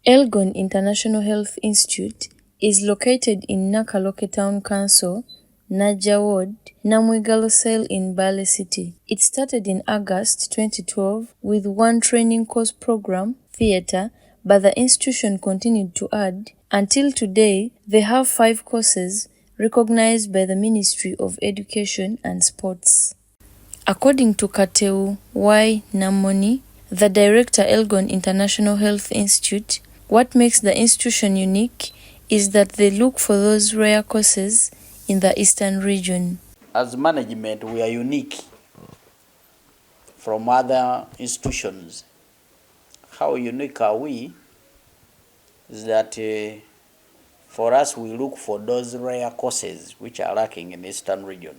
Elgon International Health Institute is located in Nakaloke Town Council, Naja Ward, Namwigalosel in Bale City. It started in August 2012 with one training course program, theatre, but the institution continued to add. Until today, they have 5 courses recognized by the Ministry of Education and Sports. According to Kateu namoni, the director Elgon International Health Institute, what makes the institution unique is that they look for those rare courses in the eastern region. As management, we are unique from other institutions. How unique are we? Is that for us, we look for those rare courses which are lacking in the eastern region.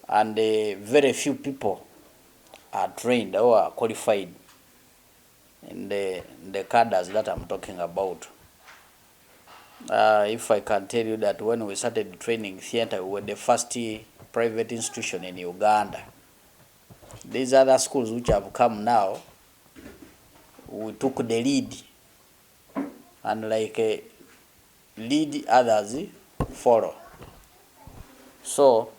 And very few people are trained or are qualified in the cadres that I'm talking about. If I can tell you that when we started training theatre, we were the first private institution in Uganda. These other schools which have come now, we took the lead, and like lead others follow. So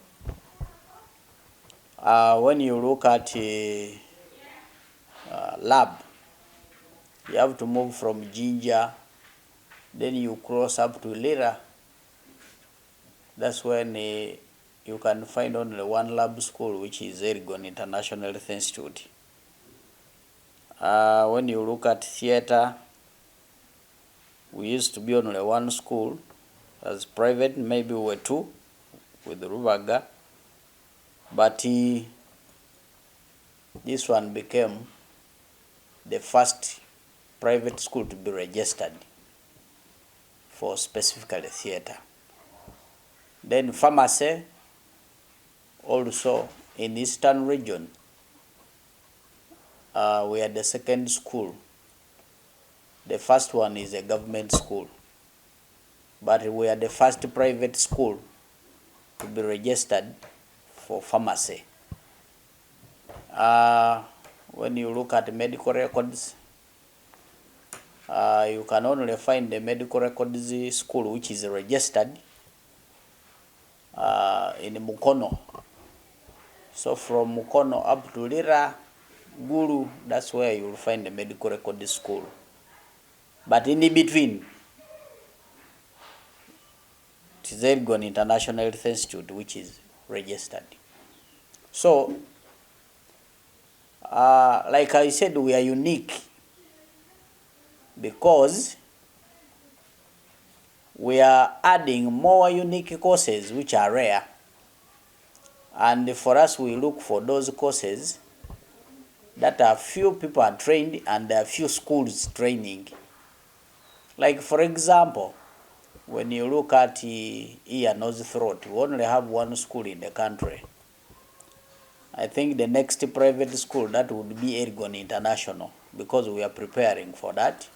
when you look at lab, you have to move from Jinja, then you cross up to Lira. That's when you can find only one lab school, which is Elgon International Health Institute. When you look at theatre, we used to be only one school as private, maybe we were 2 with Rubaga, but this one became the first private school to be registered for specifically theatre. Then pharmacy, also in eastern region, we are the second school. The first one is a government school, but we are the first private school to be registered for pharmacy. When you look at medical records, you can only find the medical records school which is registered in Mukono. So from Mukono up to Lira, Guru, that's where you will find the medical record school. But in between, it is Elgon International Health Institute which is registered. So, like I said, we are unique because we are adding more unique courses which are rare. And for us, we look for those courses that are few people are trained and there are few schools training. Like for example, when you look at ear, nose, throat, we only have one school in the country. I think the next private school, that would be Elgon International, because we are preparing for that.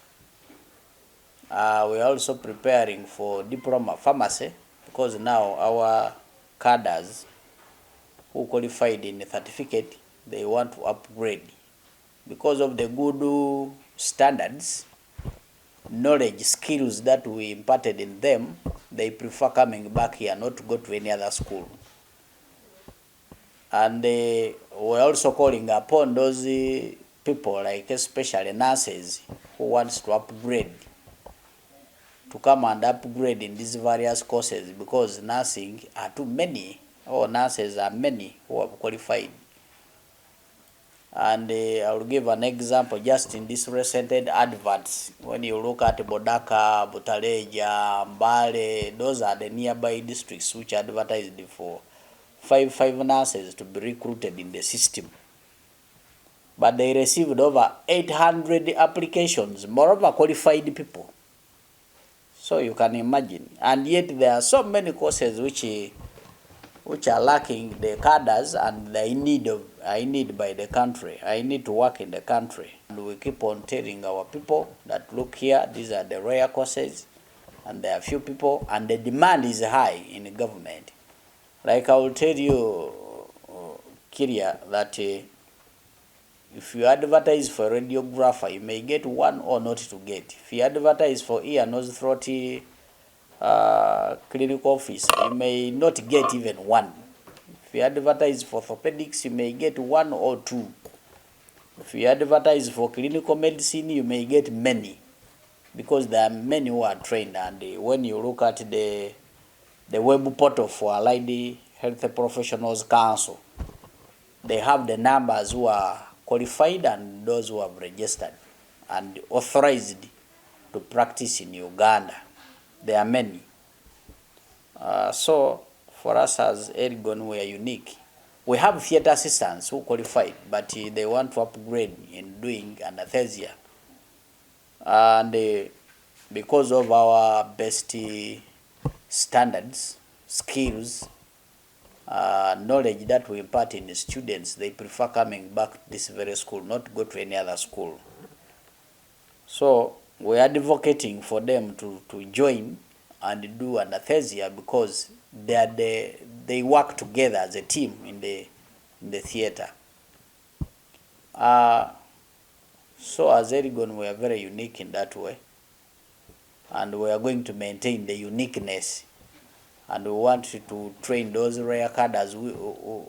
We are also preparing for diploma pharmacy, because now our cadres who qualified in the certificate, they want to upgrade. Because of the good standards, knowledge, skills that we imparted in them, they prefer coming back here, not to go to any other school. And we're also calling upon those people, like especially nurses, who wants to upgrade, to come and upgrade in these various courses, because nursing are too many, or nurses are many who are qualified. And I will give an example just in this recent adverts. When you look at Bodaka, Butaleja, Mbale, those are the nearby districts which advertised for five nurses to be recruited in the system. But they received over 800 applications, moreover qualified people. So you can imagine. And yet there are so many courses which are lacking the cadres, and I need by the country. I need to work in the country. And we keep on telling our people that, look here, these are the rare courses, and there are few people, and the demand is high in the government. Like I will tell you, Kiria, that If you advertise for radiographer, you may get one or not to get. If you advertise for ear, nose, throat, clinical office, you may not get even one. If you advertise for orthopedics, you may get one or two. If you advertise for clinical medicine, you may get many, because there are many who are trained. And when you look at the web portal for Allied Health Professionals Council, they have the numbers who are qualified and those who have registered and authorized to practice in Uganda. There are many. So for us as Elgon, we are unique. We have theater assistants who qualified, but they want to upgrade in doing anesthesia. And because of our best standards, skills, knowledge that we impart in the students, they prefer coming back to this very school, not go to any other school. So we are advocating for them to join and do anesthesia, because they work together as a team in the theater. So as Elgon, we are very unique in that way, and we are going to maintain the uniqueness, and we want to train those rare cadres who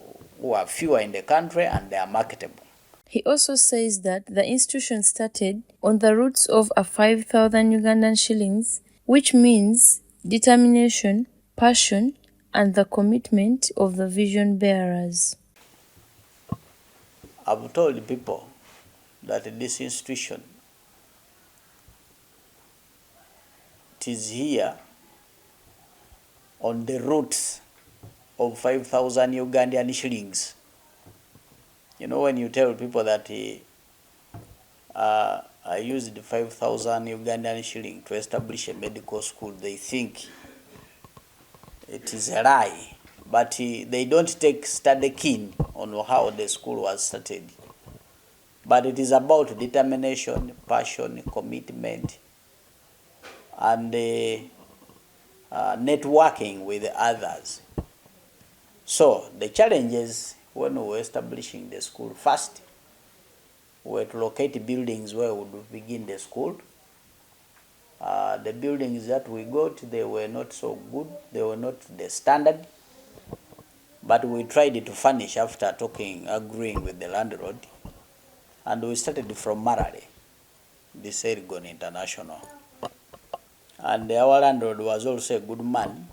are fewer in the country and they are marketable. He also says that the institution started on the roots of a 5,000 Ugandan shillings, which means determination, passion, and the commitment of the vision bearers. I've told people that this institution, it is here on the roots of 5,000 Ugandan shillings. You know, when you tell people that I used 5,000 Ugandan shilling to establish a medical school, they think it is a lie. But they don't take study keen on how the school was started. But it is about determination, passion, commitment, and networking with others. So the challenges when we were establishing the school, first, we were to locate buildings where we would begin the school. The buildings that we got, they were not so good. They were not the standard. But we tried to furnish after agreeing with the landlord. And we started from Marale, this Elgon International. And our landlord was also a good man.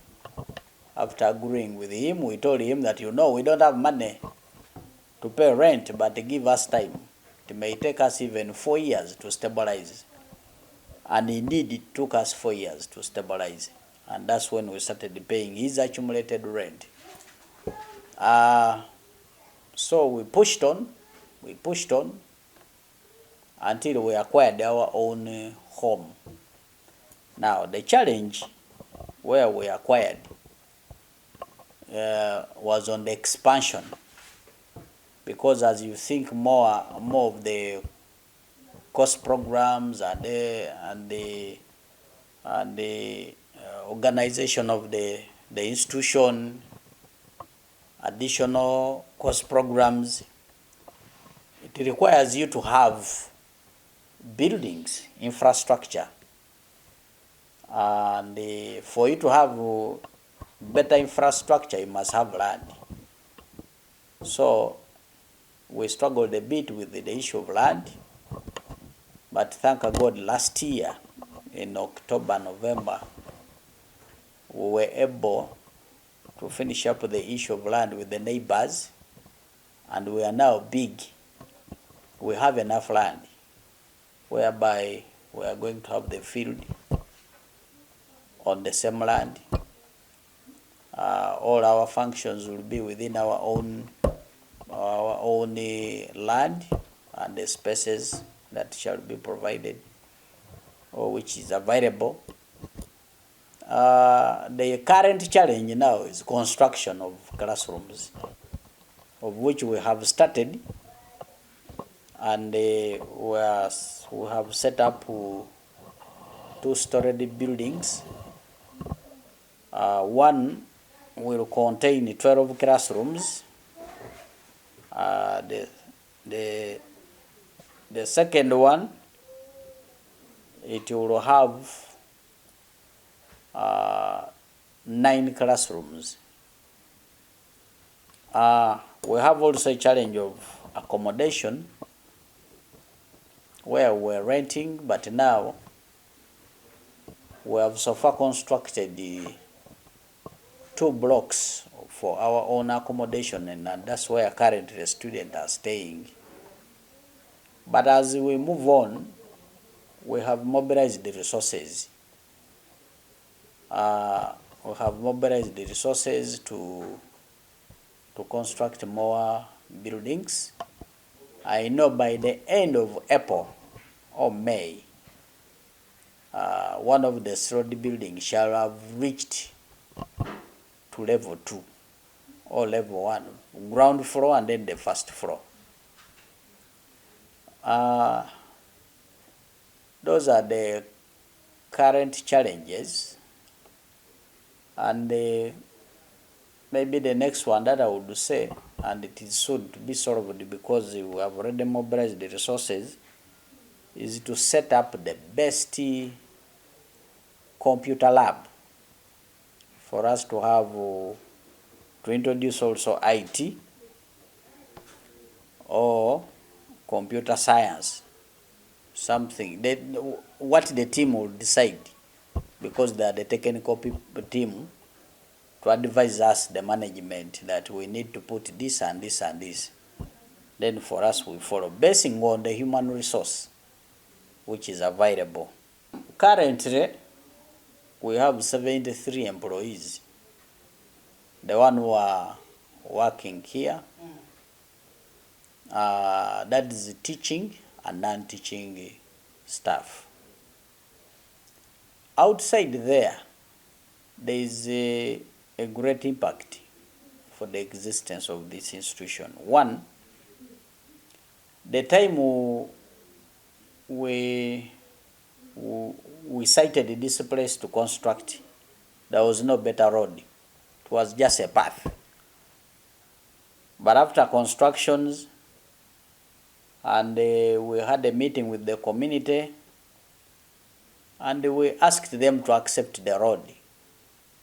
After agreeing with him, we told him that, we don't have money to pay rent, but give us time. It may take us even 4 years to stabilize. And indeed, it took us 4 years to stabilize. And that's when we started paying his accumulated rent. So we pushed on until we acquired our own home. Now, the challenge where we acquired was on the expansion, because as you think more of the course programs and the organization of the institution, additional course programs, it requires you to have buildings, infrastructure, and for you to have better infrastructure, you must have land. So we struggled a bit with the issue of land, but thank God last year in October, November, we were able to finish up the issue of land with the neighbors, and we are now big. We have enough land whereby we are going to have the field on the same land. All our functions will be within our own land and the spaces that shall be provided, or which is available. The current challenge now is construction of classrooms, of which we have started, and we have set up 2-story buildings. One will contain 12 classrooms. The The second one, it will have 9 classrooms. We have also a challenge of accommodation where we're renting, but now we have so far constructed the 2 blocks for our own accommodation, and that's where currently the students are staying. But as we move on, we have mobilized the resources. We have mobilized the resources to construct more buildings. I know by the end of April or May, one of the slot buildings shall have reached to level 2 or level 1, ground floor and then the first floor. Those are the current challenges, and maybe the next one that I would say, and it is soon to be solved because we have already mobilized the resources, is to set up the best computer lab for us to have to introduce also IT or computer science, something that what the team will decide, because they are the technical team, to advise us, the management, that we need to put this and this and this. Then for us, we follow, basing on the human resource which is available. Currently, we have 73 employees. The one who are working here, that is teaching and non-teaching staff. Outside there is a great impact for the existence of this institution. One, the time we sited this place to construct, there was no better road. It was just a path. But after constructions, and we had a meeting with the community, and we asked them to accept the road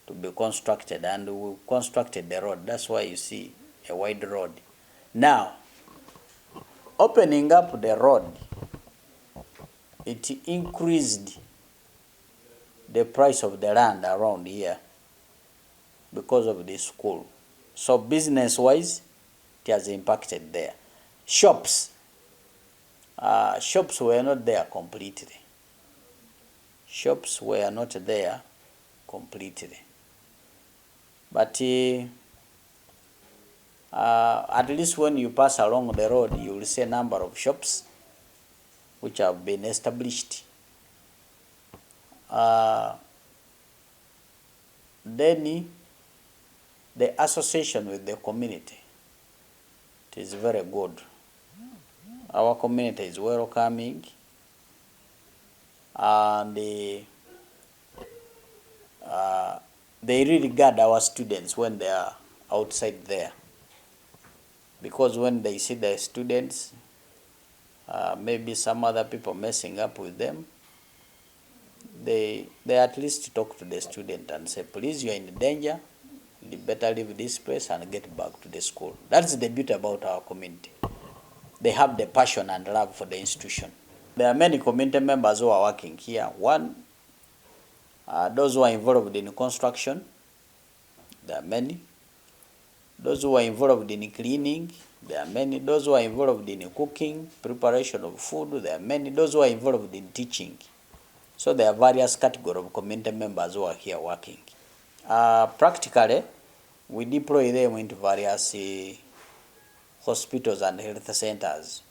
to be constructed, and we constructed the road. That's why you see a wide road. Now, opening up the road, it increased the price of the land around here because of the school. So business-wise, it has impacted there. Shops were not there completely. Shops were not there completely. But at least when you pass along the road, you will see a number of shops which have been established. Then the association with the community, it is very good. Our community is welcoming, and they really guard our students when they are outside there, because when they see the students, maybe some other people messing up with them, they at least talk to the student and say, please, you are in danger, you better leave this place and get back to the school. That's the beauty about our community. They have the passion and love for the institution. There are many community members who are working here. One, those who are involved in construction, there are many. Those who are involved in cleaning, there are many. Those who are involved in cooking, preparation of food, there are many. Those who are involved in teaching. So there are various categories of community members who are here working. Practically, we deploy them into various hospitals and health centers.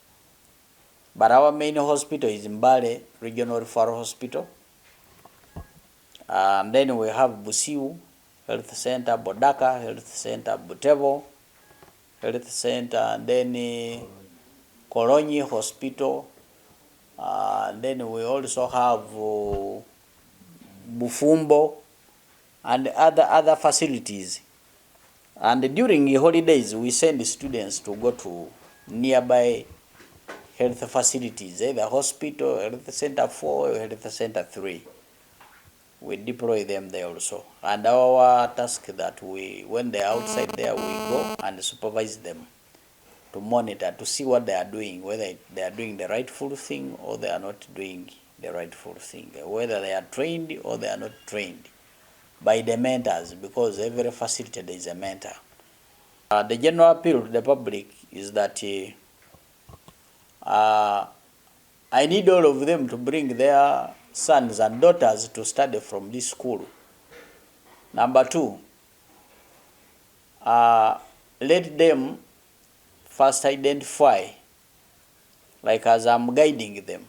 But our main hospital is Mbale Regional Referral Hospital. And then we have Busiu Health Center, Bodaka Health Center, Butevo Health Center, and then Kolonyi Hospital. And then we also have Bufumbo and other facilities. And during the holidays, we send the students to go to nearby health facilities, either hospital, health center 4 or health center 3. We deploy them there also. And our task that when they're outside there, we go and supervise them to monitor, to see what they are doing, whether they are doing the rightful thing or they are not doing the rightful thing, whether they are trained or they are not trained by the mentors, because every facility there is a mentor. The general appeal to the public is that I need all of them to bring their sons and daughters to study from this school. Number 2, let them first identify, like as I'm guiding them,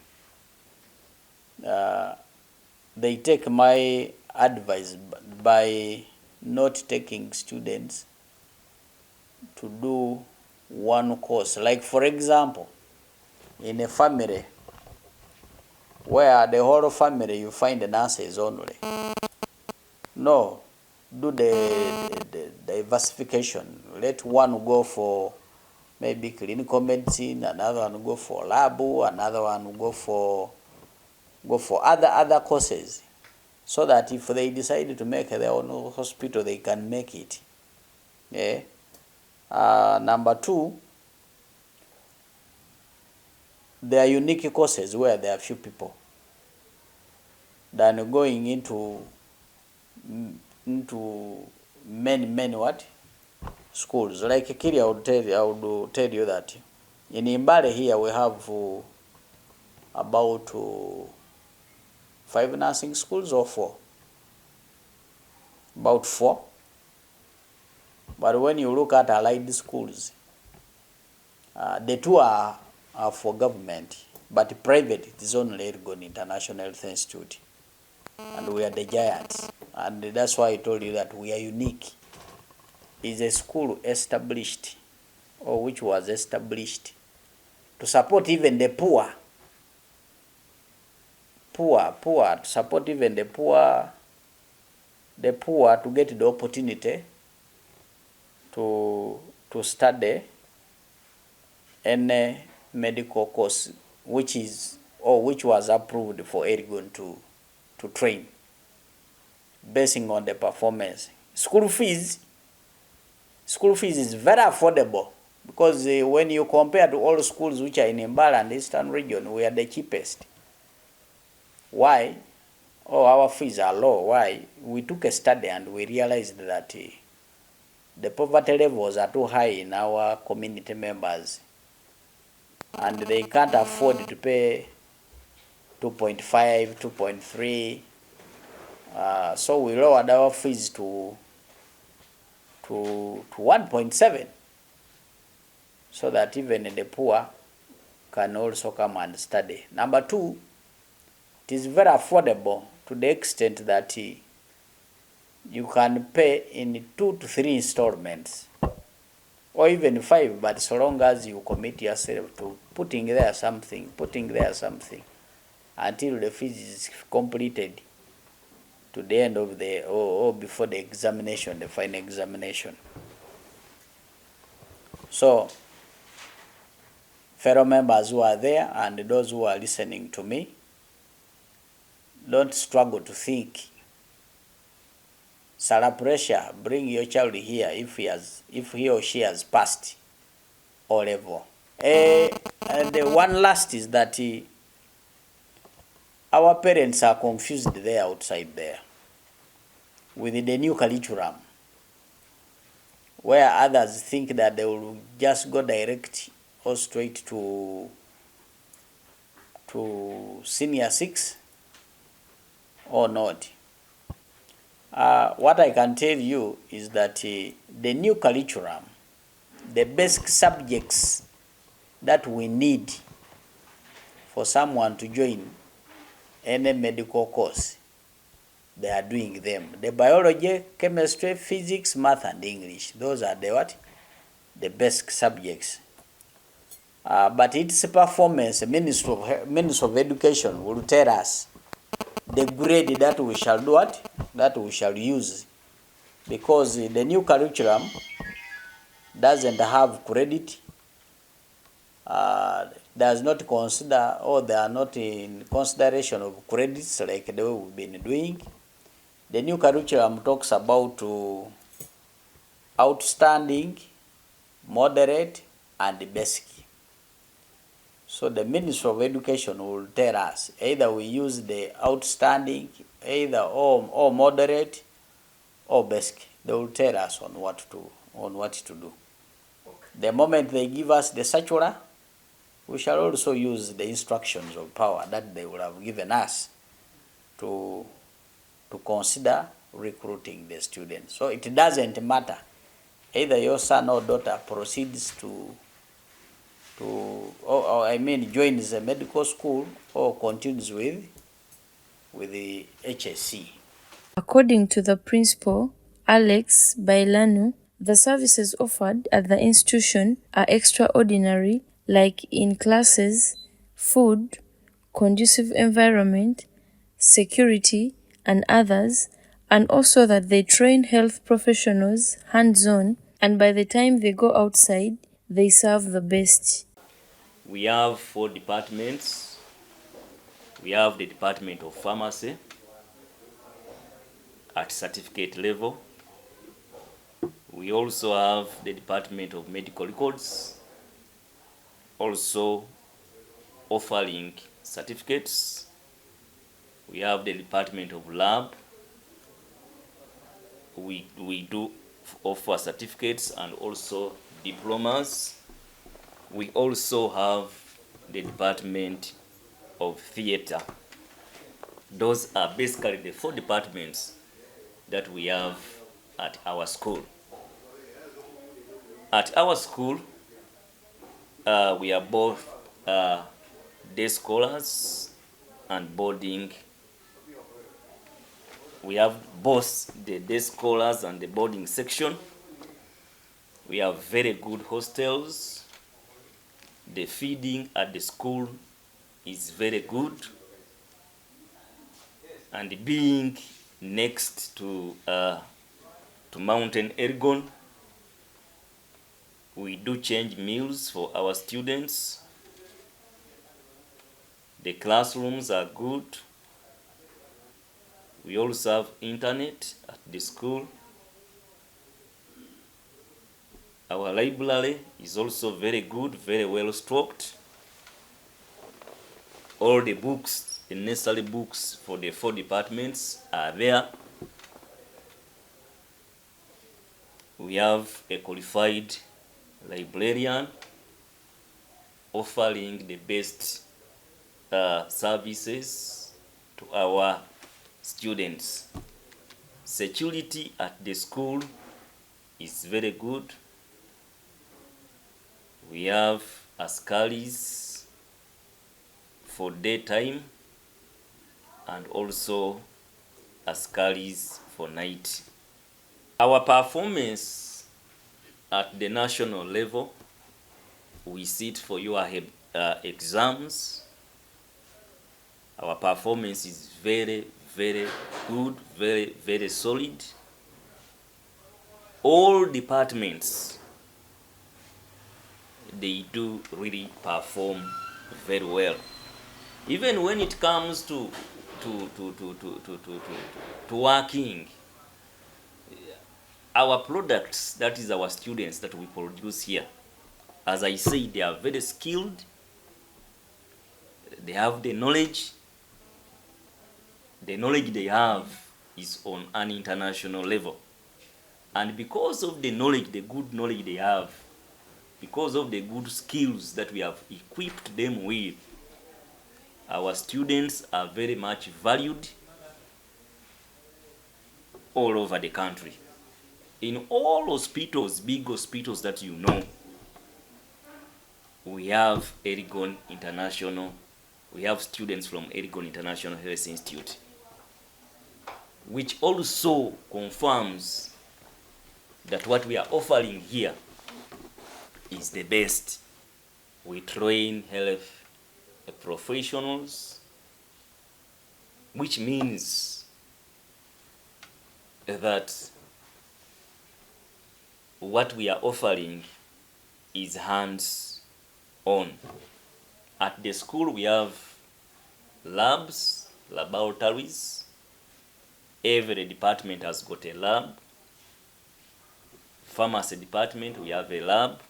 they take my advice by not taking students to do one course. Like for example, in a family where the whole family you find the nurses only. No, do the diversification. Let one go for maybe clinical medicine, another one go for lab, another one go for other courses, so that if they decide to make their own hospital, they can make it. Yeah. Number 2, there are unique courses where there are few people than going into many what schools. Like Kiri, I would tell you that in Imbale here we have about 5 nursing schools or 4. About 4. But when you look at allied schools, the 2 are for government, but private it is only Elgon International Health Institute, and we are the giants. And that's why I told you that we are unique. It's a school established, or which was established to support even the poor, to support even the poor to get the opportunity to study any medical course which was approved for Elgon to train, basing on the performance. School fees is very affordable, because when you compare to all schools which are in Imbala and Eastern region, we are the cheapest. Why? Oh, our fees are low. Why? We took a study and we realized that the poverty levels are too high in our community members, and they can't afford to pay 2.5, 2.3. So we lowered our fees to 1.7, so that even the poor can also come and study. Number 2, it is very affordable to the extent that you can pay in 2 to 3 installments, or even 5, but so long as you commit yourself to putting there something, until the fees is completed to the end of the, or before the examination, the final examination. So, fellow members who are there and those who are listening to me, don't struggle to think. Sala pressure, bring your child here if he or she has passed O level. And the one last is that our parents are confused there outside there with the new curriculum, where others think that they will just go direct or straight to senior 6 or not. What I can tell you is that the new curriculum, the basic subjects that we need for someone to join any medical course, they are doing them. The biology, chemistry, physics, math, and English. Those are the basic subjects. But its performance, Ministry of Education will tell us the grade that we shall do what? That we shall use. Because the new curriculum doesn't have credit, does not consider, or they are not in consideration of credits like the way we've been doing. The new curriculum talks about outstanding, moderate, and basic. So the Ministry of Education will tell us either we use the outstanding, either or moderate, or basic. They will tell us on what to do. The moment they give us the circular, we shall also use the instructions of power that they will have given us to consider recruiting the students. So it doesn't matter either your son or daughter proceeds joins a medical school or continues with the HSC. According to the principal, Alex Bailanu, the services offered at the institution are extraordinary, like in classes, food, conducive environment, security, and others, and also that they train health professionals hands-on, and by the time they go outside, they serve the best. We have 4 departments. We have the Department of Pharmacy at certificate level. We also have the Department of Medical Records, also offering certificates. We have the Department of Lab. We do offer certificates and also diplomas. We also have the Department of Theatre. Those are basically the 4 departments that we have at our school. At our school, we are both day scholars and boarding. We have both the day scholars and the boarding section. We have very good hostels. The feeding at the school is very good. And being next to Mountain Elgon, we do change meals for our students. The classrooms are good. We also have internet at the school. Our library is also very good, very well stocked. All the books, the necessary books for the 4 departments are there. We have a qualified librarian offering the best services to our students. Security at the school is very good. We have askaris for daytime and also askaris for night. Our performance at the national level, we sit for your exams. Our performance is very, very good, very, very solid. All departments, they do really perform very well. Even when it comes to working, our products, that is our students that we produce here, as I say, they are very skilled. They have the knowledge. The knowledge they have is on an international level. And because of the knowledge, the good knowledge they have, because of the good skills that we have equipped them with, our students are very much valued all over the country. In all hospitals, big hospitals that you know, we have Elgon International. We have students from Elgon International Health Institute, which also confirms that what we are offering here is the best. We train health professionals, which means that what we are offering is hands-on. At the school we have labs, laboratories. Every department has got a lab. Pharmacy department, we have a lab.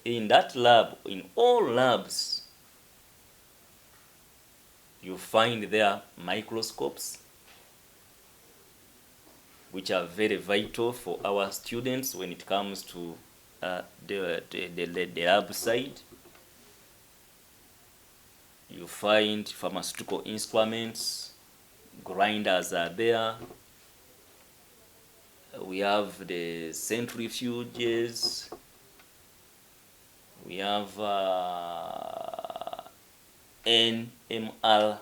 In that lab, in all labs, you find there microscopes, which are very vital for our students when it comes to the lab side. You find pharmaceutical instruments, grinders are there. We have the centrifuges. We have NMR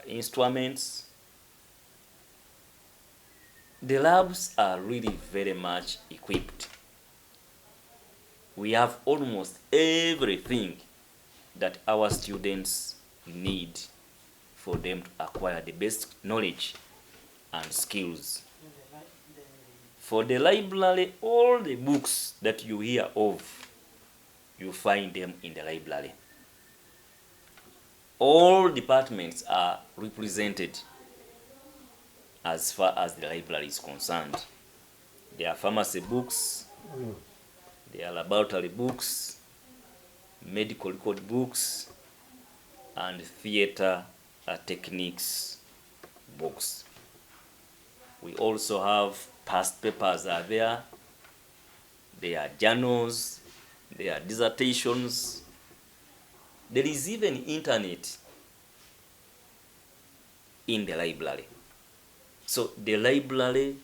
instruments. The labs are really very much equipped. We have almost everything that our students need for them to acquire the best knowledge and skills. For the library, all the books that you hear of, you find them in the library. All departments are represented as far as the library is concerned. There are pharmacy books, there are laboratory books, medical record books, and theater techniques books. We also have past papers are there. There are journals, there are dissertations. There is even internet in the library. So the library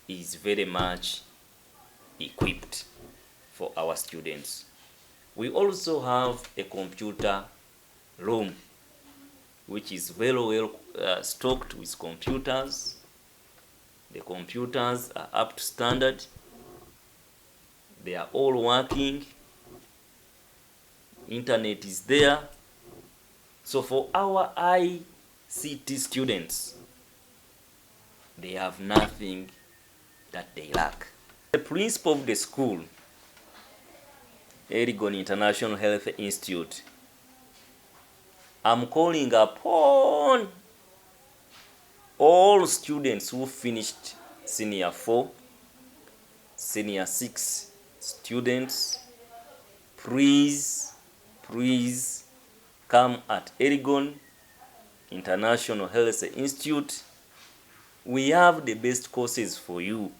is very much equipped for our students. We also have a computer room, which is very well stocked with computers. The computers are up to standard. They are all working. Internet is there. So for our ICT students, they have nothing that they lack. The principal of the school, Elgon International Health Institute, I'm calling upon all students who finished senior 4, senior 6 students, please come at Elgon International Health Institute. We have the best courses for you.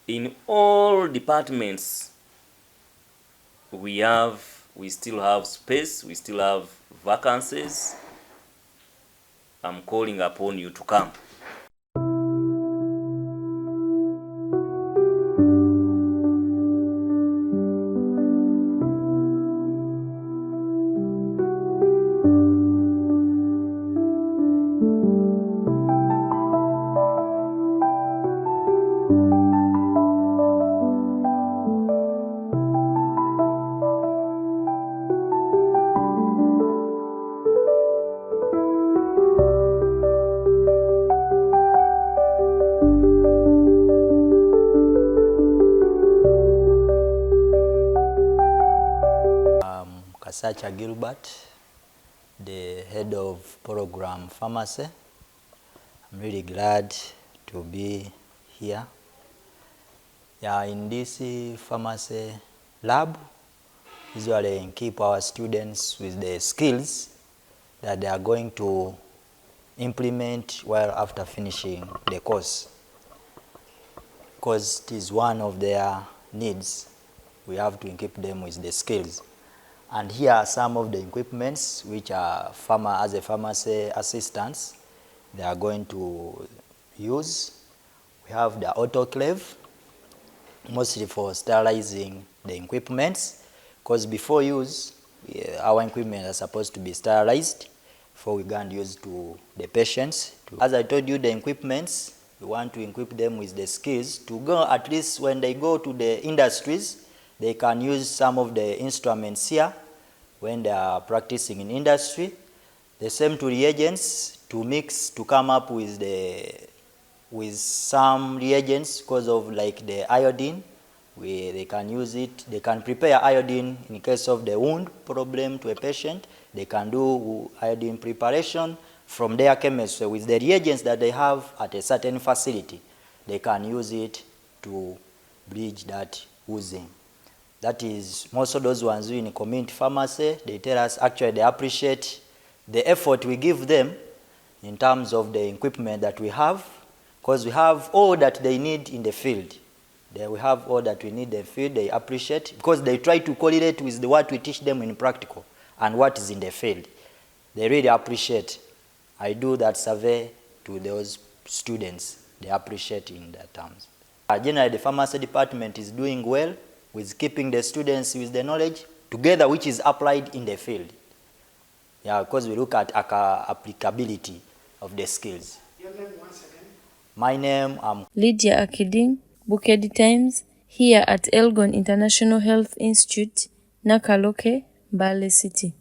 In all departments, we still have space, we still have vacancies. I'm calling upon you to come. Gilbert, the head of program pharmacy. I'm really glad to be here. In this pharmacy lab, usually keep our students with the skills that they are going to implement while after finishing the course, because it is one of their needs. We have to equip them with the skills. And here are some of the equipments which are as a pharmacy assistants they are going to use. We have the autoclave, mostly for sterilizing the equipments, because before use, our equipment are supposed to be sterilized before we go and use to the patients. As I told you, the equipments, we want to equip them with the skills to go, at least when they go to the industries, they can use some of the instruments here when they are practicing in industry. The same to reagents, to mix, to come up with some reagents because of like the iodine They can use it. They can prepare iodine in case of the wound problem to a patient. They can do iodine preparation from their chemistry with the reagents that they have at a certain facility. They can use it to bridge that oozing. That is, most of those ones who in community pharmacy, they tell us actually they appreciate the effort we give them in terms of the equipment that we have, because we have all that they need in the field. We have all that we need in the field. They appreciate because they try to correlate with what we teach them in practical and what is in the field. They really appreciate. I do that survey to those students. They appreciate in that terms. Generally, the pharmacy department is doing well with keeping the students with the knowledge together, which is applied in the field. Yeah, because we look at applicability of the skills. Your name once again? My name, Lydia Akiding, Bukedi Times, here at Elgon International Health Institute, Nakaloke, Mbale City.